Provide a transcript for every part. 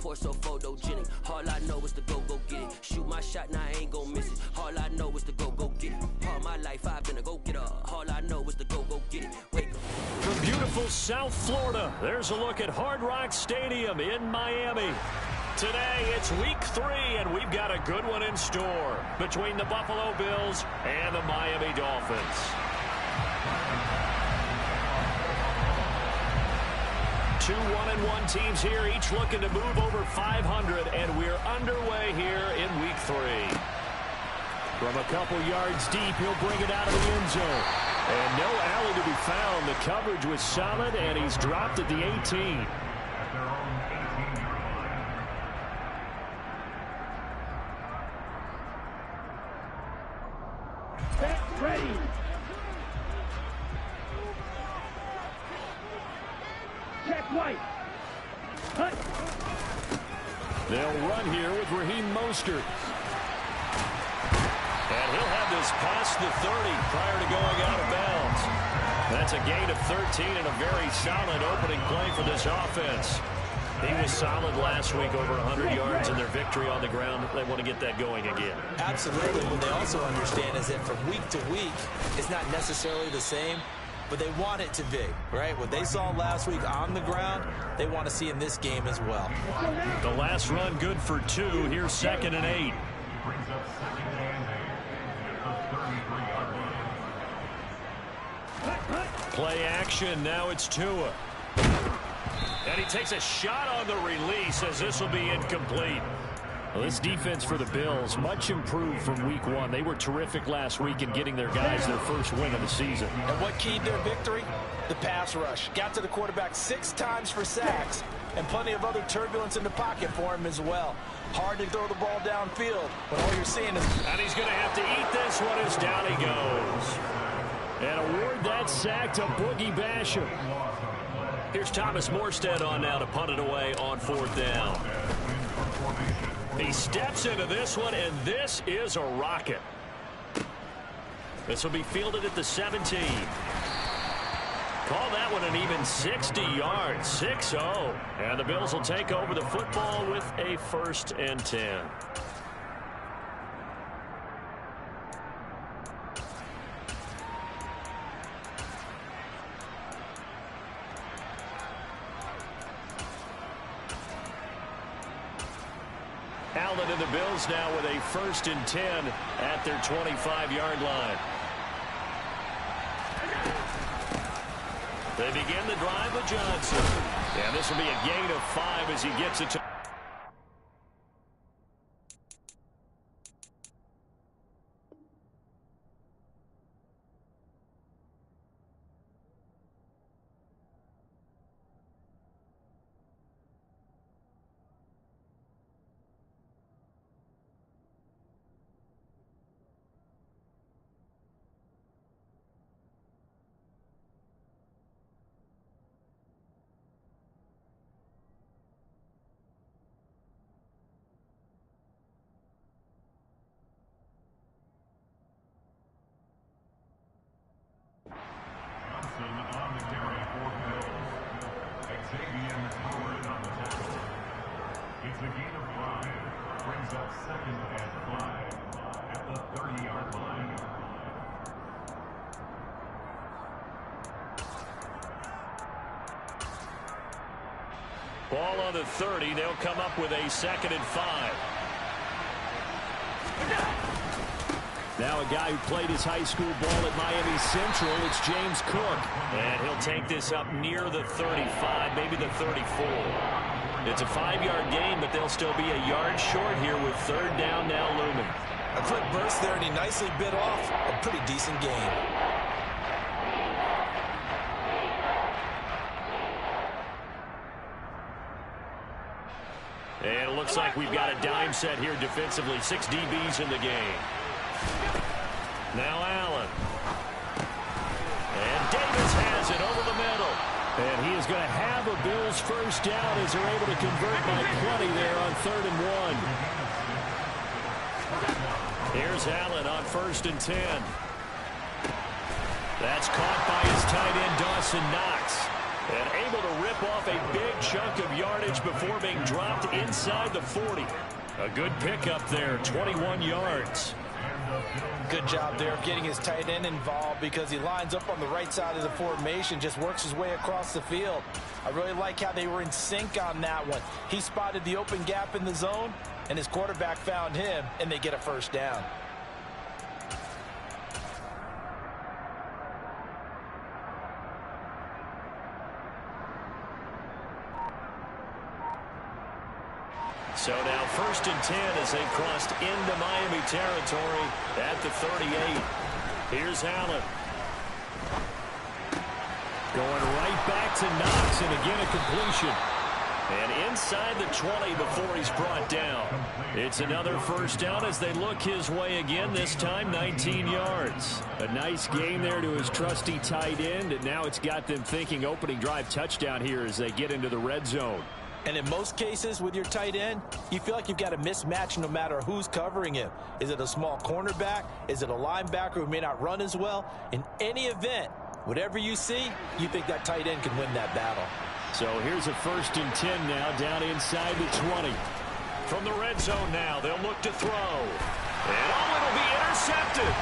Pour so photogenic. All I know is to go get it. Shoot my shot, now I ain't gon' miss it. All I know is to go get it. All my life I've been a go-getter. All I know is to go get it. Wake up. From beautiful South Florida, there's a look at Hard Rock Stadium in Miami. Today, it's week 3, and we've got a good one in store between the Buffalo Bills and the Miami Dolphins. Two 1-1 teams here, each looking to move over 500, and we're underway here in week 3. From a couple yards deep, he'll bring it out of the end zone. And no alley to be found. The coverage was solid, and he's dropped at the 18. Ready. Check right. Cut. They'll run here with Raheem Mostert. And he'll have this past the 30 prior to going out of bounds. That's a gain of 13 and a very solid opening play for this offense. He was solid last week, over 100 yards in their victory on the ground. They want to get that going again. Absolutely. What they also understand is that from week to week, it's not necessarily the same, but they want it to be, right? What they saw last week on the ground, they want to see in this game as well. The last run good for 2. Here's 2nd and 8. Play action. Now it's Tua. And he takes a shot on the release as this will be incomplete. Well, this defense for the Bills, much improved from week 1. They were terrific last week in getting their guys their first win of the season. And what keyed their victory? The pass rush. Got to the quarterback 6 times for sacks, and plenty of other turbulence in the pocket for him as well. Hard to throw the ball downfield when all you're seeing is... And he's going to have to eat this one as down he goes. And award that sack to Boogie Basham. Here's Thomas Morstead on now to punt it away on 4th down. He steps into this one, and this is a rocket. This will be fielded at the 17. Call that one an even 60 yards, 6-0. And the Bills will take over the football with a 1st and 10. Allen and the Bills now with a 1st and 10 at their 25-yard line. They begin the drive with Johnson. And this will be a gain of 5 as he gets it to... It's a gain of 5. Brings up 2nd and 5 at the 30-yard line. Ball on the 30. They'll come up with a 2nd and 5. Now a guy who played his high school ball at Miami Central, it's James Cook. And he'll take this up near the 35, maybe the 34. It's a 5-yard gain, but they'll still be a yard short here with 3rd down now looming. A quick burst there, and he nicely bit off a pretty decent gain. And it looks like we've got a dime set here defensively. 6 DBs in the game. Now Allen. And Davis has it over the middle. And he is going to have a Bills 1st down as they're able to convert by 20 there on 3rd and 1. Here's Allen on 1st and 10. That's caught by his tight end, Dawson Knox. And able to rip off a big chunk of yardage before being dropped inside the 40. A good pickup there, 21 yards. Good job there of getting his tight end involved because he lines up on the right side of the formation, just works his way across the field. I really like how they were in sync on that one. He spotted the open gap in the zone, and his quarterback found him, and they get a first down. So now 1st and 10 as they crossed into Miami territory at the 38. Here's Allen. Going right back to Knox, and again a completion. And inside the 20 before he's brought down. It's another first down as they look his way again, this time 19 yards. A nice game there to his trusty tight end, and now it's got them thinking opening drive touchdown here as they get into the red zone. And in most cases with your tight end, you feel like you've got a mismatch no matter who's covering him. Is it a small cornerback? Is it a linebacker who may not run as well? In any event, whatever you see, you think that tight end can win that battle. So here's a 1st and 10 now down inside the 20. From the red zone now, they'll look to throw. And it'll be intercepted.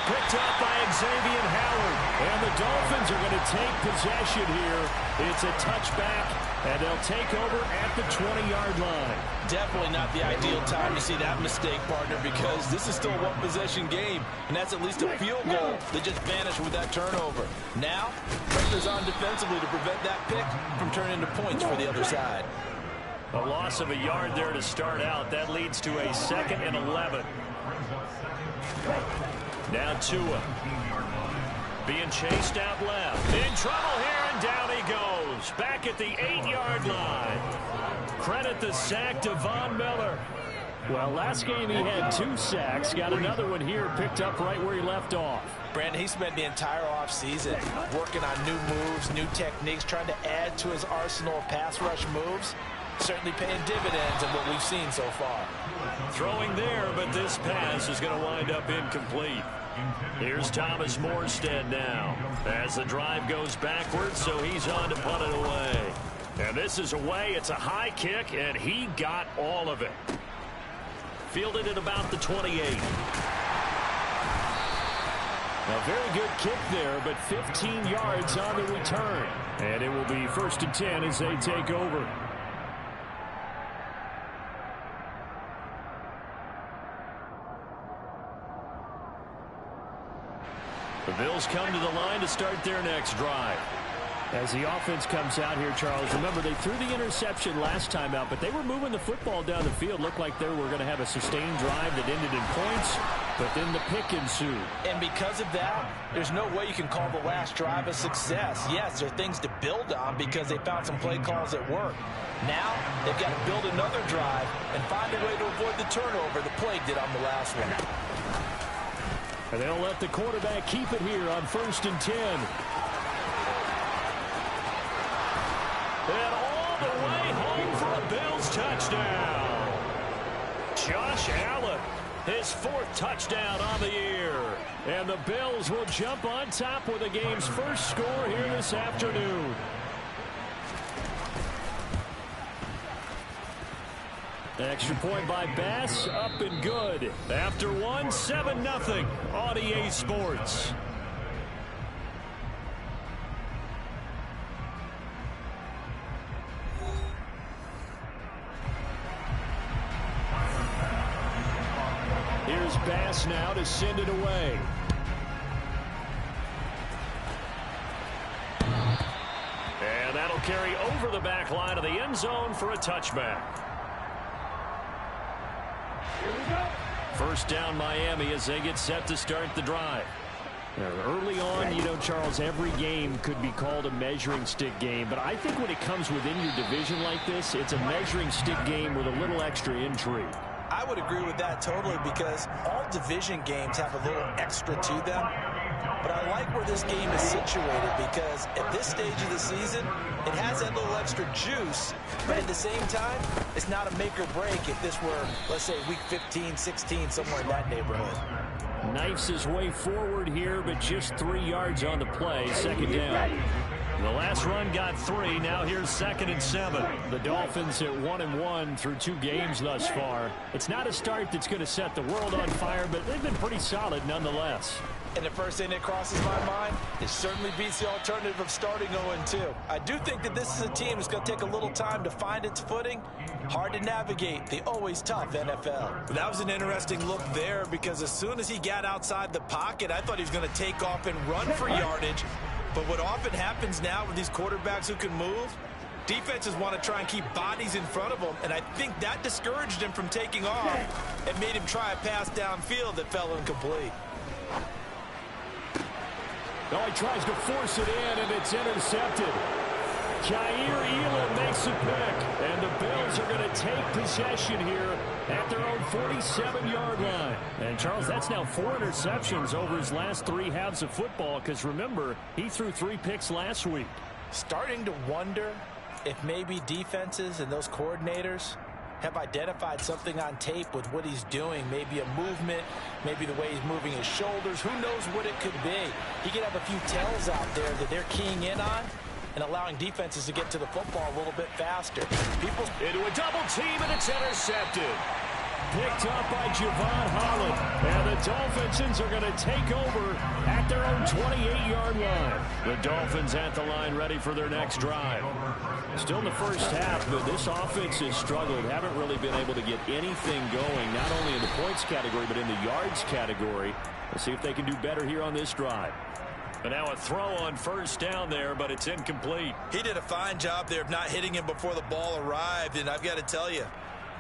Picked up by Xavier Howard. And the Dolphins are going to take possession here. It's a touchback, and they'll take over at the 20-yard line. Definitely not the ideal time to see that mistake, partner, because this is still a one-possession game, and that's at least a field goal that just vanished with that turnover. Now, pressure's on defensively to prevent that pick from turning into points for the other side. A loss of a yard there to start out. That leads to a 2nd and 11. Now Tua. Being chased out left. In trouble here, and down he goes. Back at the 8-yard line. Credit the sack to Von Miller. Well, last game he had 2 sacks. Got another one here, picked up right where he left off. Brandon, he spent the entire offseason working on new moves, new techniques, trying to add to his arsenal of pass rush moves. Certainly paying dividends in what we've seen so far. Throwing there, but this pass is going to wind up incomplete. Here's Thomas Morstead now as the drive goes backwards, so he's on to punt it away. And this is away. It's a high kick, and he got all of it. Fielded at about the 28. A very good kick there, but 15 yards on the return. And it will be 1st and 10 as they take over. The Bills come to the line to start their next drive. As the offense comes out here, Charles, remember they threw the interception last time out, but they were moving the football down the field. Looked like they were going to have a sustained drive that ended in points, but then the pick ensued. And because of that, there's no way you can call the last drive a success. Yes, there are things to build on because they found some play calls that work. Now, they've got to build another drive and find a way to avoid the turnover the plague did on the last one. And they'll let the quarterback keep it here on 1st and 10. And all the way home for a Bills touchdown. Josh Allen, his 4th touchdown on the year. And the Bills will jump on top with the game's first score here this afternoon. Extra point by Bass, up and good. After one, 7-0 on EA Sports. Here's Bass now to send it away. And that'll carry over the back line of the end zone for a touchback. First down Miami as they get set to start the drive. Early on, you know, Charles, every game could be called a measuring stick game, but I think when it comes within your division like this, it's a measuring stick game with a little extra intrigue. I would agree with that totally because all division games have a little extra to them. But I like where this game is situated because at this stage of the season, it has that little extra juice. But at the same time, it's not a make or break if this were, let's say, week 15, 16, somewhere in that neighborhood. Knifes his way forward here, but just 3 yards on the play. Second down. The last run got 3. Now here's 2nd and 7. The Dolphins at 1-1 through 2 games thus far. It's not a start that's going to set the world on fire, but they've been pretty solid nonetheless. And the first thing that crosses my mind, it certainly beats the alternative of starting 0-2. I do think that this is a team that's going to take a little time to find its footing. Hard to navigate the always tough NFL. That was an interesting look there because as soon as he got outside the pocket, I thought he was going to take off and run for yardage. But what often happens now with these quarterbacks who can move, defenses want to try and keep bodies in front of them, and I think that discouraged him from taking off and made him try a pass downfield that fell incomplete. Oh, he tries to force it in, and it's intercepted. Jair Elam makes a pick, and the Bills are going to take possession here at their own 47-yard line. And, Charles, that's now 4 interceptions over his last 3 halves of football, because, remember, he threw 3 picks last week. Starting to wonder if maybe defenses and those coordinators have identified something on tape with what he's doing. Maybe a movement, maybe the way he's moving his shoulders. Who knows what it could be? He could have a few tells out there that they're keying in on and allowing defenses to get to the football a little bit faster. Into a double team, and it's intercepted. Picked up by Javon Holland. And the Dolphins are going to take over at their own 28-yard line. The Dolphins at the line ready for their next drive. Still in the first half, but this offense has struggled. Haven't really been able to get anything going, not only in the points category, but in the yards category. Let's see if they can do better here on this drive. And now a throw on first down there, but it's incomplete. He did a fine job there of not hitting him before the ball arrived, and I've got to tell you,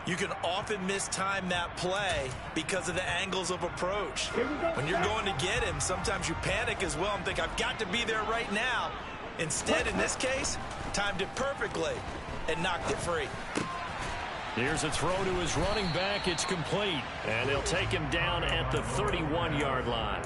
you can often mistime that play because of the angles of approach. When you're going to get him, sometimes you panic as well and think, I've got to be there right now. Instead, in this case, timed it perfectly and knocked it free. Here's a throw to his running back. It's complete. And they'll take him down at the 31-yard line.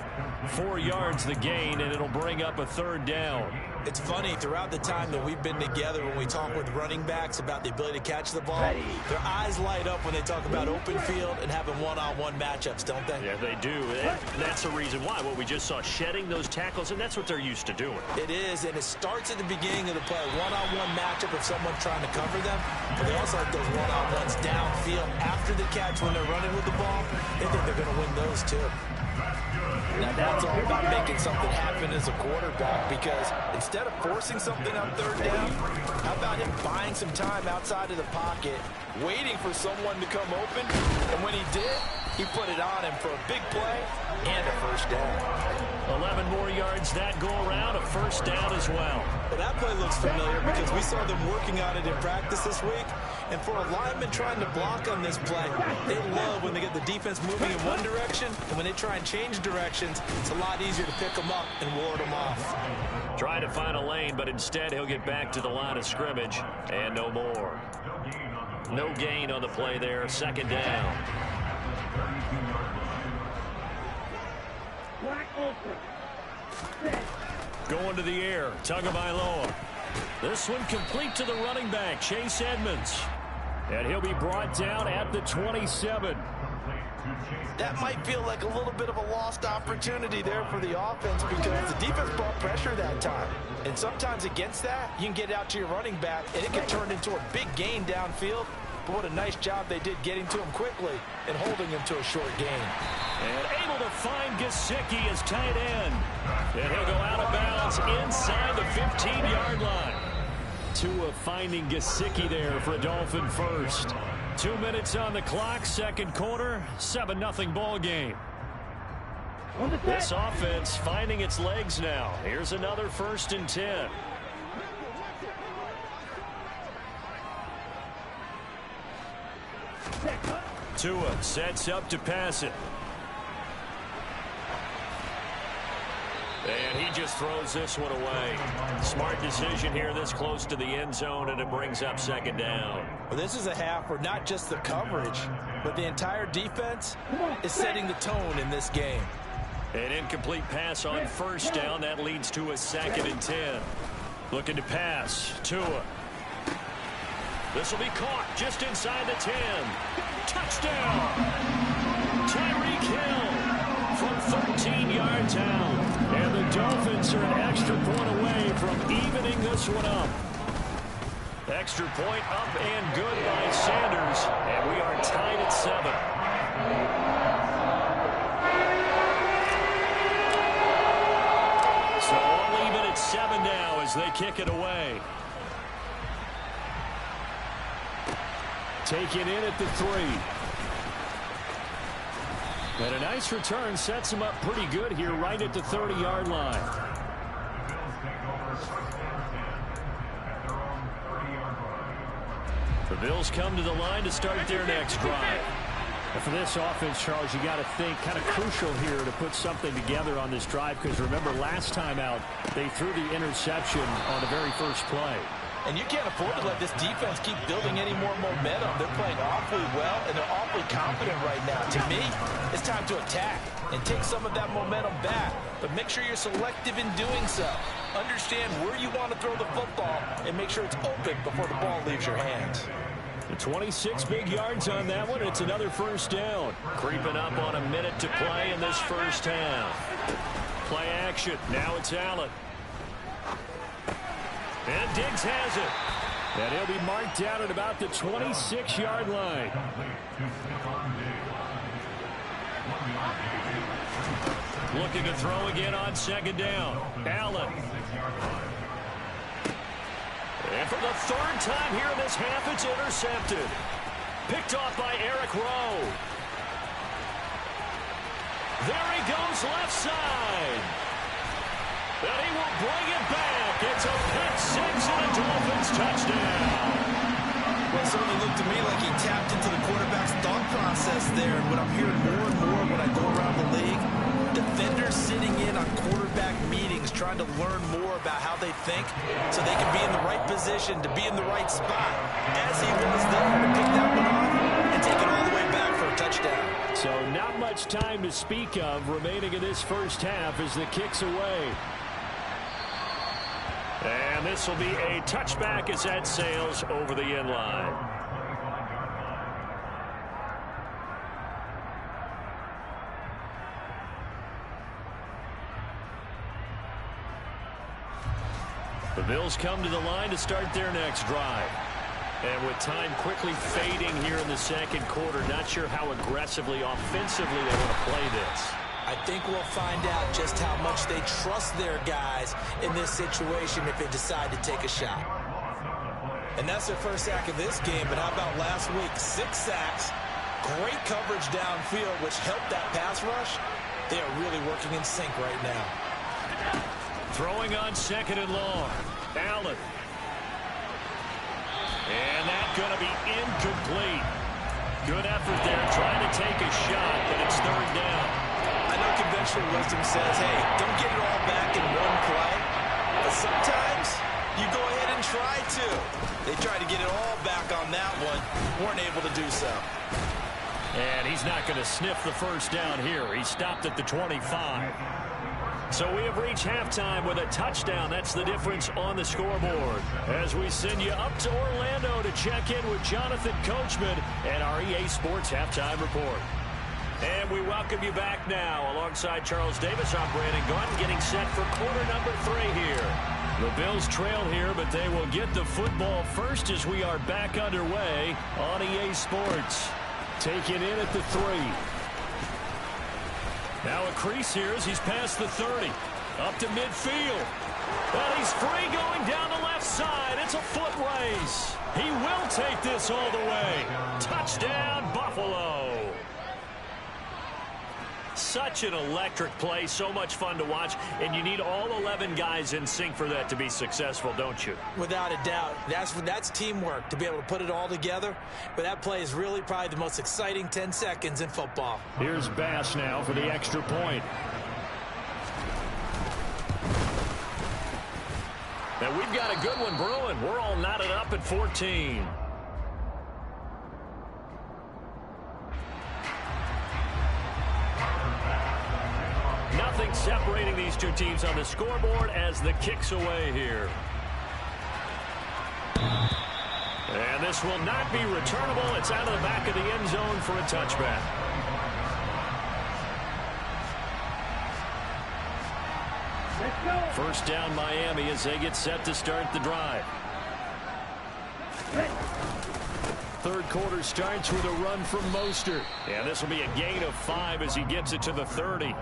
4 yards the gain, and it'll bring up a 3rd down. It's funny, throughout the time that we've been together, when we talk with running backs about the ability to catch the ball, their eyes light up when they talk about open field and having one-on-one matchups, don't they? Yeah, they do. And that's the reason why. What we just saw, shedding those tackles, and that's what they're used to doing. It is, and it starts at the beginning of the play. One-on-one matchup if someone's trying to cover them, but they also like those one-on-ones downfield after the catch when they're running with the ball. They think they're going to win those, too. Now, that's all about making something happen as a quarterback, because instead of forcing something on 3rd down, how about him buying some time outside of the pocket, waiting for someone to come open, and when he did, he put it on him for a big play and a first down. 11 more yards that go around, a first down as well. Well, that play looks familiar because we saw them working on it in practice this week. And for a lineman trying to block on this play, they love when they get the defense moving in one direction. And when they try and change directions, it's a lot easier to pick them up and ward them off. Trying to find a lane, but instead he'll get back to the line of scrimmage. And no more. No gain on the play there. 2nd down. Going to the air. Tagovailoa. This one complete to the running back, Chase Edmonds. And he'll be brought down at the 27. That might feel like a little bit of a lost opportunity there for the offense because the defense brought pressure that time. And sometimes against that, you can get out to your running back, and it can turn into a big gain downfield. But what a nice job they did getting to him quickly and holding him to a short gain. And able to find Gesicki as tight end. And he'll go out of bounds inside the 15-yard line. Tua finding Gesicki there for a Dolphin first. 2 minutes on the clock, 2nd quarter, 7-0 ball game. This offense finding its legs now. Here's another 1st and 10. Tua sets up to pass it. And he just throws this one away. Smart decision here this close to the end zone, and it brings up 2nd down. Well, this is a half where not just the coverage, but the entire defense is setting the tone in this game. An incomplete pass on 1st down. That leads to a 2nd and 10. Looking to pass. Tua. This will be caught just inside the 10. Touchdown! Tyreek Hill from 13 yards out. And the Dolphins are an extra point away from evening this one up. Extra point up and good by Sanders, and we are tied at 7. So all even at 7 now as they kick it away. Taken in at the 3. And a nice return sets him up pretty good here right at the 30-yard line. The Bills come to the line to start their next drive. And for this offense, Charles, you got to think kind of crucial here to put something together on this drive, because remember last time out they threw the interception on the very first play. And you can't afford to let this defense keep building any more momentum. They're playing awfully well, and they're awfully confident right now. To me, it's time to attack and take some of that momentum back. But make sure you're selective in doing so. Understand where you want to throw the football and make sure it's open before the ball leaves your hands. 26 big yards on that one. It's another first down. Creeping up on a minute to play in this first half. Play action. Now it's Allen. And Diggs has it. And he'll be marked down at about the 26-yard line. Looking to throw again on second down. Allen. And for the third time here in this half, it's intercepted. Picked off by Eric Rowe. There he goes left side. And he will bring it back. It's a pick six and a Dolphins touchdown. Well, it certainly looked to me like he tapped into the quarterback's thought process there. And what I'm hearing more and more when I go around the league, defenders sitting in on quarterback meetings trying to learn more about how they think so they can be in the right position to be in the right spot. As he was there to pick that one off and take it all the way back for a touchdown. So not much time to speak of remaining in this first half as the kick's away. And this will be a touchback as that sails over the end line. The Bills come to the line to start their next drive. And with time quickly fading here in the second quarter, not sure how aggressively, offensively they want to play this. I think we'll find out just how much they trust their guys in this situation if they decide to take a shot. And that's their first sack of this game, but how about last week? 6 sacks, great coverage downfield, which helped that pass rush. They are really working in sync right now. Throwing on second and long. Allen. And that's going to be incomplete. Good effort there trying to take a shot, but it's third down. I know conventional wisdom says, hey, don't get it all back in one play. But sometimes you go ahead and try to. They tried to get it all back on that one. Weren't able to do so. And he's not going to sniff the first down here. He stopped at the 25. So we have reached halftime with a touchdown. That's the difference on the scoreboard. As we send you up to Orlando to check in with Jonathan Coachman and our EA Sports Halftime Report. And we welcome you back now. Alongside Charles Davis, I'm Brandon Gaudin, getting set for quarter number 3 here. The Bills trail here, but they will get the football first as we are back underway on EA Sports. Taken in at the 3. Now a crease here as he's past the 30. Up to midfield. And he's free going down the left side. It's a foot race. He will take this all the way. Touchdown, Buffalo. Such an electric play, so much fun to watch, and you need all 11 guys in sync for that to be successful, don't you? Without a doubt. That's teamwork, to be able to put it all together. But that play is really probably the most exciting 10 seconds in football. Here's Bass now for the extra point. And we've got a good one brewing. We're all knotted up at 14. Nothing separating these two teams on the scoreboard as the kick's away here. And this will not be returnable. It's out of the back of the end zone for a touchback. Let's go. First down Miami as they get set to start the drive. Ready. Third quarter starts with a run from Mostert. And this will be a gain of 5 as he gets it to the 30.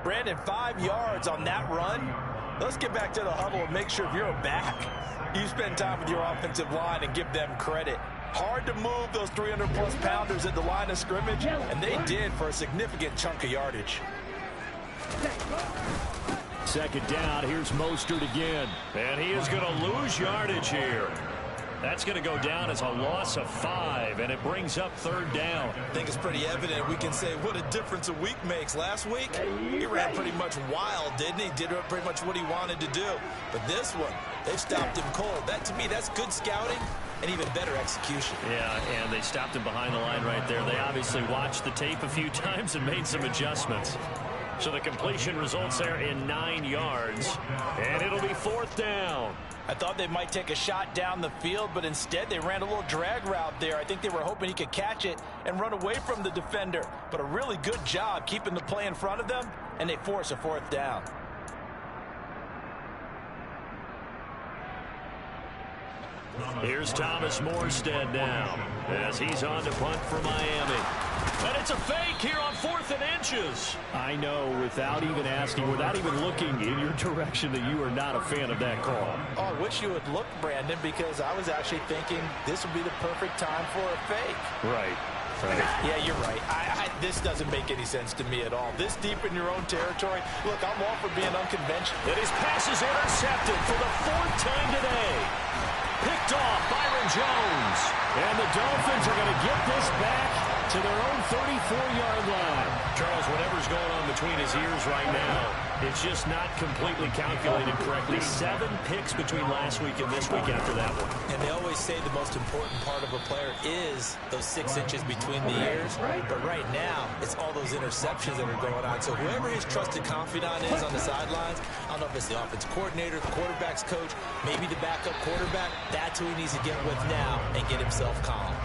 Brandon, 5 yards on that run. Let's get back to the huddle and make sure if you're back, you spend time with your offensive line and give them credit. Hard to move those 300-plus pounders at the line of scrimmage, and they did for a significant chunk of yardage. Second down, here's Mostert again. And he is going to lose yardage here. That's going to go down as a loss of 5, and it brings up third down. I think it's pretty evident. We can say what a difference a week makes. Last week, he ran pretty much wild, didn't he? Did pretty much what he wanted to do. But this one, they've stopped him cold. That, to me, that's good scouting and even better execution. Yeah, and they stopped him behind the line right there. They obviously watched the tape a few times and made some adjustments. So the completion results there in 9 yards, and it'll be fourth down. I thought they might take a shot down the field, but instead they ran a little drag route there. I think they were hoping he could catch it and run away from the defender. But a really good job keeping the play in front of them, and they force a fourth down. Here's Thomas Morstead now as he's on to punt for Miami. And it's a fake here on 4th and inches. I know, without even asking, without even looking in your direction, that you are not a fan of that call. Oh, I wish you would look, Brandon, because I was actually thinking this would be the perfect time for a fake. Right. Yeah, you're right. This doesn't make any sense to me at all. This deep in your own territory, look, I'm all for being unconventional. And his pass is intercepted for the 4th time today. Picked off Byron Jones. And the Dolphins are going to get this back to their own 34-yard line. Charles, whatever's going on between his ears right now, it's just not completely calculated correctly. 7 picks between last week and this week after that one. And they always say the most important part of a player is those 6 inches between the ears. But right now, it's all those interceptions that are going on. So whoever his trusted confidant is on the sidelines, I don't know if it's the offensive coordinator, the quarterback's coach, maybe the backup quarterback, that's who he needs to get with now and get himself calm.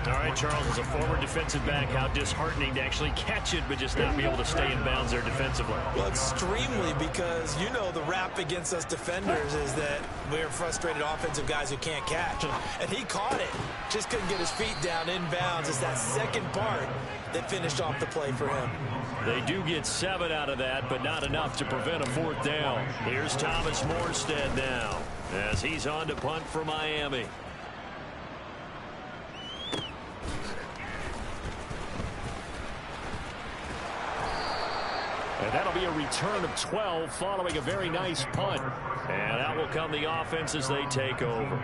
All right, Charles, as a former defensive back, how disheartening to actually catch it but just not be able to stay in bounds there defensively. Well, extremely, because you know the rap against us defenders is that we're frustrated offensive guys who can't catch. And he caught it, just couldn't get his feet down in bounds. It's that second part that finished off the play for him. They do get 7 out of that, but not enough to prevent a 4th down. Here's Thomas Morstead now as he's on to punt for Miami. And that'll be a return of 12 following a very nice punt. And out will come the offense as they take over.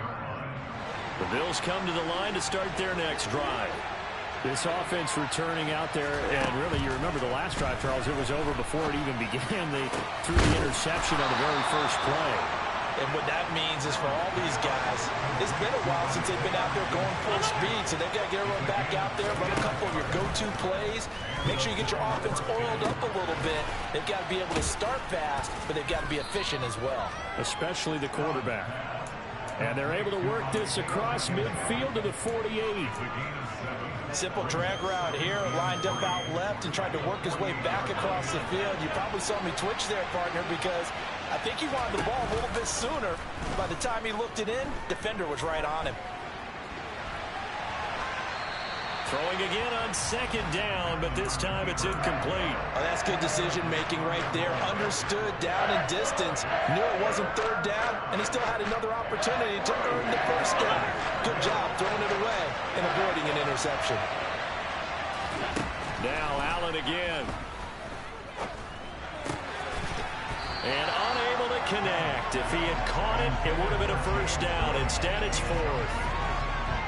The Bills come to the line to start their next drive. This offense returning out there, and really, you remember the last drive, Charles, it was over before it even began. They threw the interception on the very first play. And what that means is for all these guys, it's been a while since they've been out there going full speed, so they've got to get everyone back out there, run a couple of your go-to plays, make sure you get your offense oiled up a little bit. They've got to be able to start fast, but they've got to be efficient as well. Especially the quarterback. And they're able to work this across midfield to the 48. Simple drag route here, lined up out left and tried to work his way back across the field. You probably saw me twitch there, partner, because I think he wanted the ball a little bit sooner. By the time he looked it in, defender was right on him. Throwing again on second down, but this time it's incomplete. Oh, that's good decision-making right there. Understood down and distance. Knew it wasn't third down, and he still had another opportunity to earn the first down. Good job throwing it away and avoiding an interception. Now Allen again. And unable to connect. If he had caught it, it would have been a first down. Instead, it's 4th.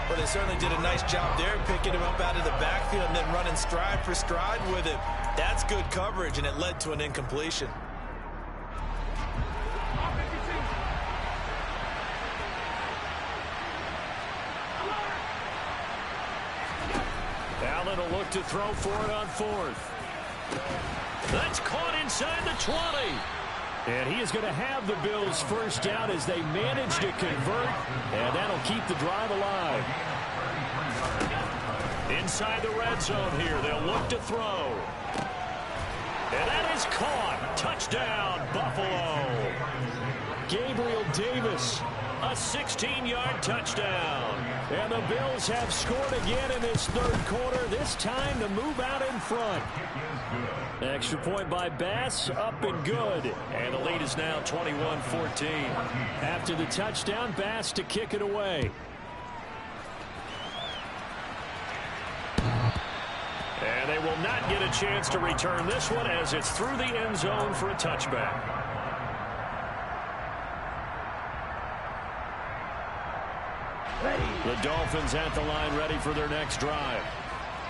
Well, they certainly did a nice job there, picking him up out of the backfield and then running stride for stride with him. That's good coverage, and it led to an incompletion. Allen will look to throw for it on 4th. That's caught inside the 20. And he is going to have the Bills first down as they manage to convert, and that'll keep the drive alive. Inside the red zone here, they'll look to throw. And that is caught. Touchdown, Buffalo. Gabriel Davis, a 16-yard touchdown. And the Bills have scored again in this third quarter, this time to move out in front. Extra point by Bass, up and good. And the lead is now 21-14. After the touchdown, Bass to kick it away. And they will not get a chance to return this one as it's through the end zone for a touchback. The Dolphins at the line ready for their next drive.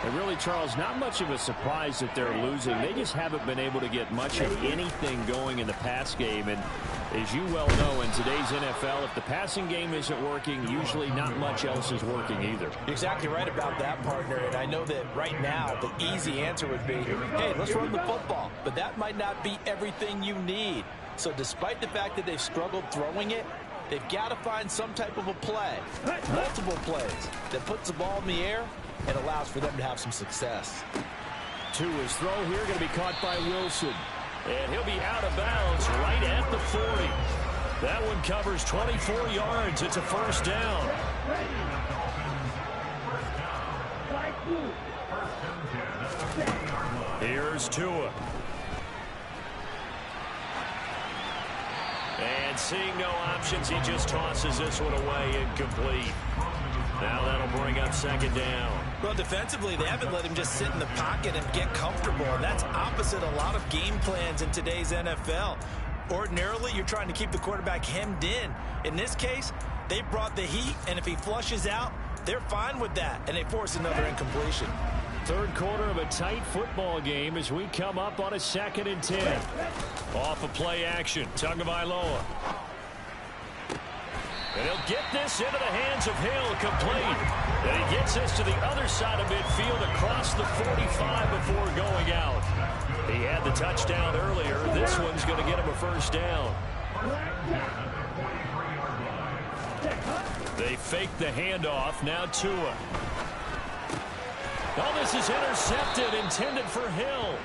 And really, Charles, not much of a surprise that they're losing. They just haven't been able to get much of anything going in the pass game. And as you well know, in today's NFL, if the passing game isn't working, usually not much else is working either. You're exactly right about that, partner. And I know that right now the easy answer would be, hey, let's run the football. But that might not be everything you need. So despite the fact that they've struggled throwing it, they've got to find some type of a play, multiple plays, that puts the ball in the air and allows for them to have some success. To his throw here, going to be caught by Wilson. And he'll be out of bounds right at the 40. That one covers 24 yards. It's a first down. Here's Tua. And seeing no options, he just tosses this one away, incomplete. Now that'll bring up second down. Well, defensively, they haven't let him just sit in the pocket and get comfortable. And that's opposite a lot of game plans in today's NFL. Ordinarily, you're trying to keep the quarterback hemmed in. In this case, they brought the heat, and if he flushes out, they're fine with that, and they force another incompletion. Third quarter of a tight football game as we come up on a 2nd and 10. Off of play action, Tagovailoa. And he'll get this into the hands of Hill, complete. And he gets this to the other side of midfield across the 45 before going out. He had the touchdown earlier. This one's going to get him a first down. They fake the handoff. Now Tua. Oh, this is intercepted, intended for Hill.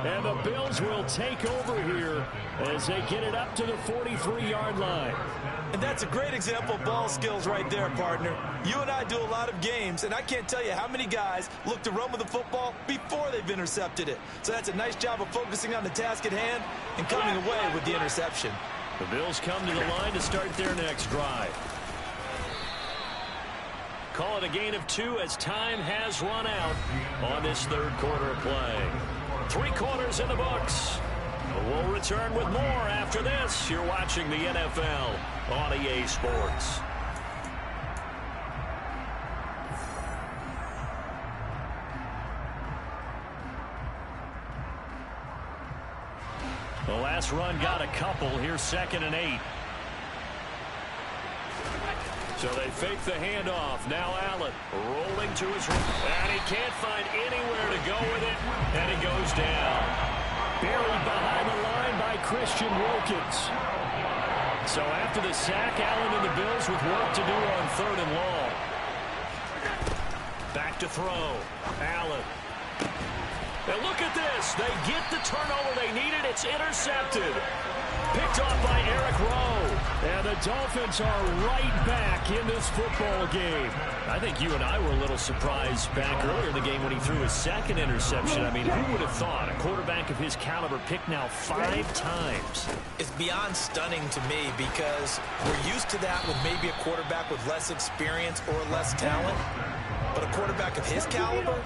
And the Bills will take over here as they get it up to the 43-yard line. And that's a great example of ball skills right there, partner. You and I do a lot of games, and I can't tell you how many guys look to run with the football before they've intercepted it. So that's a nice job of focusing on the task at hand and coming away with the interception. The Bills come to the line to start their next drive. Call it a gain of 2 as time has run out on this third quarter of play. 3 quarters in the books. We'll return with more after this. You're watching the NFL on EA Sports. The last run got a couple. Here's 2nd and 8. So they fake the handoff. Now Allen rolling to his right. And he can't find anywhere to go with it. And he goes down. Buried behind the line by Christian Wilkins. So after the sack, Allen and the Bills with work to do on 3rd and long. Back to throw. Allen. And look at this. They get the turnover they needed. It's intercepted. Picked off by Eric Rowe. And the Dolphins are right back in this football game. I think you and I were a little surprised back earlier in the game when he threw his 2nd interception. I mean, who would have thought a quarterback of his caliber picked now 5 times? It's beyond stunning to me because we're used to that with maybe a quarterback with less experience or less talent. But a quarterback of his caliber,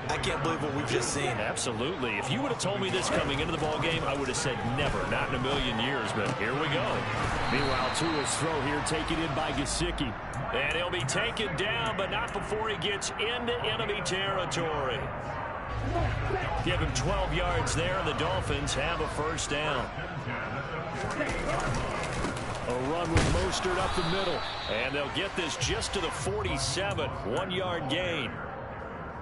I can't believe what we've just seen. Absolutely. If you would have told me this coming into the ball game, I would have said never, not in a million years. But here we go. Meanwhile, Tua's throw here taken in by Gesicki. And he'll be taken down, but not before he gets into enemy territory. Give him 12 yards there, and the Dolphins have a first down. A run with Mostert up the middle. And they'll get this just to the 47. 1-yard gain.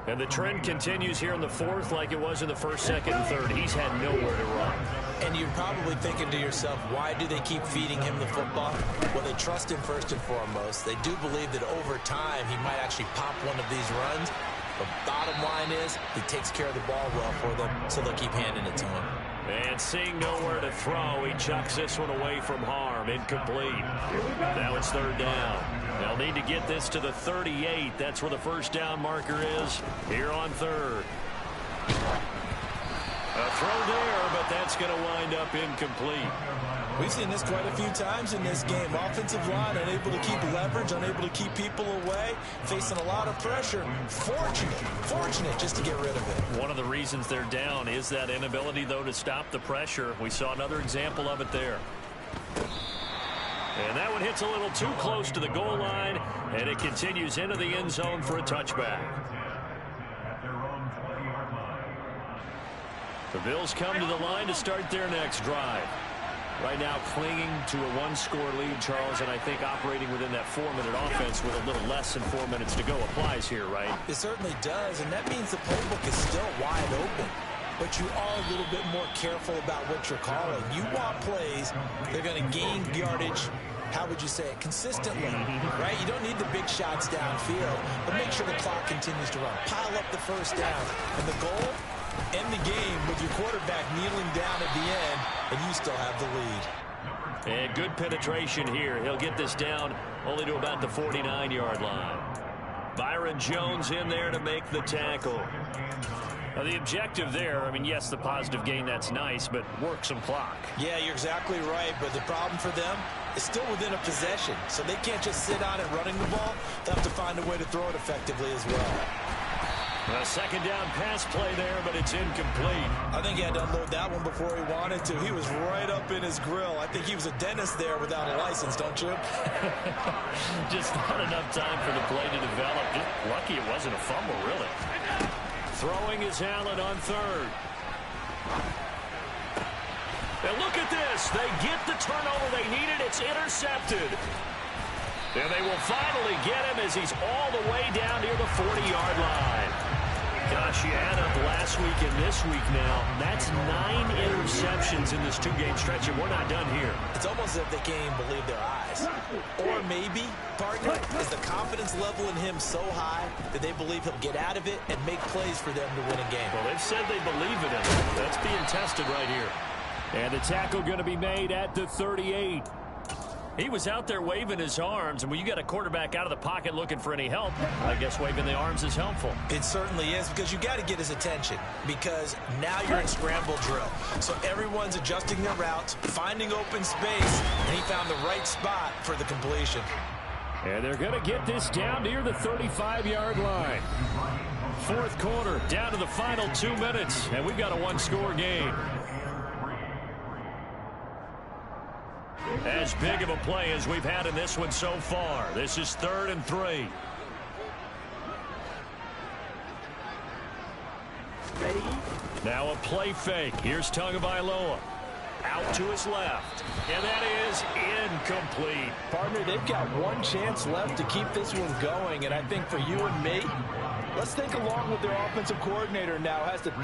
And the trend continues here in the 4th like it was in the 1st, 2nd, and 3rd. He's had nowhere to run. And you're probably thinking to yourself, why do they keep feeding him the football? Well, they trust him first and foremost. They do believe that over time he might actually pop one of these runs. The bottom line is he takes care of the ball well for them, so they'll keep handing it to him. And seeing nowhere to throw, he chucks this one away from harm. Incomplete. Now it's third down. They'll need to get this to the 38. That's where the first down marker is here on third. A throw there, but that's going to wind up incomplete. We've seen this quite a few times in this game. Offensive line unable to keep leverage, unable to keep people away, facing a lot of pressure. Fortunate just to get rid of it. One of the reasons they're down is that inability, though, to stop the pressure. We saw another example of it there. And that one hits a little too close to the goal line, and it continues into the end zone for a touchback. The Bills come to the line to start their next drive. Right now clinging to a one-score lead, Charles, and I think operating within that 4-minute offense with a little less than 4 minutes to go applies here, right? It certainly does, and that means the playbook is still wide open. But you are a little bit more careful about what you're calling. You want plays they're going to gain yardage, how would you say it, consistently, right? You don't need the big shots downfield, but make sure the clock continues to run. Pile up the first down. And the goal, end the game with your quarterback kneeling down at the end, and you still have the lead. And good penetration here. He'll get this down only to about the 49-yard line. Byron Jones in there to make the tackle. Now, the objective there, I mean, yes, the positive gain, that's nice, but work some clock. Yeah, you're exactly right, but the problem for them is still within a possession, so they can't just sit on it running the ball. They'll have to find a way to throw it effectively as well. A second down pass play there, but it's incomplete. I think he had to unload that one before he wanted to. He was right up in his grill. I think he was a dentist there without a license, don't you? Just not enough time for the play to develop. Just lucky it wasn't a fumble, really. Throwing is Allen on third. And look at this. They get the turnover they needed. It's intercepted. And they will finally get him as he's all the way down near the 40-yard line. Gosh, you add up last week and this week now. That's 9 interceptions in this two-game stretch, and we're not done here. It's almost as if they can't even believe their eyes. Or maybe, partner, is the confidence level in him so high that they believe he'll get out of it and make plays for them to win a game. Well, they've said they believe in him. That's being tested right here. And the tackle going to be made at the 38. He was out there waving his arms, and when you got a quarterback out of the pocket looking for any help, I guess waving the arms is helpful. It certainly is, because you got to get his attention, because now you're in scramble drill. So everyone's adjusting their routes, finding open space, and he found the right spot for the completion. And they're going to get this down near the 35-yard line. Fourth quarter, down to the final 2 minutes, and we've got a one-score game. As big of a play as we've had in this one so far. This is 3rd and 3. Ready? Now a play fake. Here's Tagovailoa. Out to his left. And that is incomplete. Partner, they've got one chance left to keep this one going, and I think for you and me, let's think along with their offensive coordinator now has to think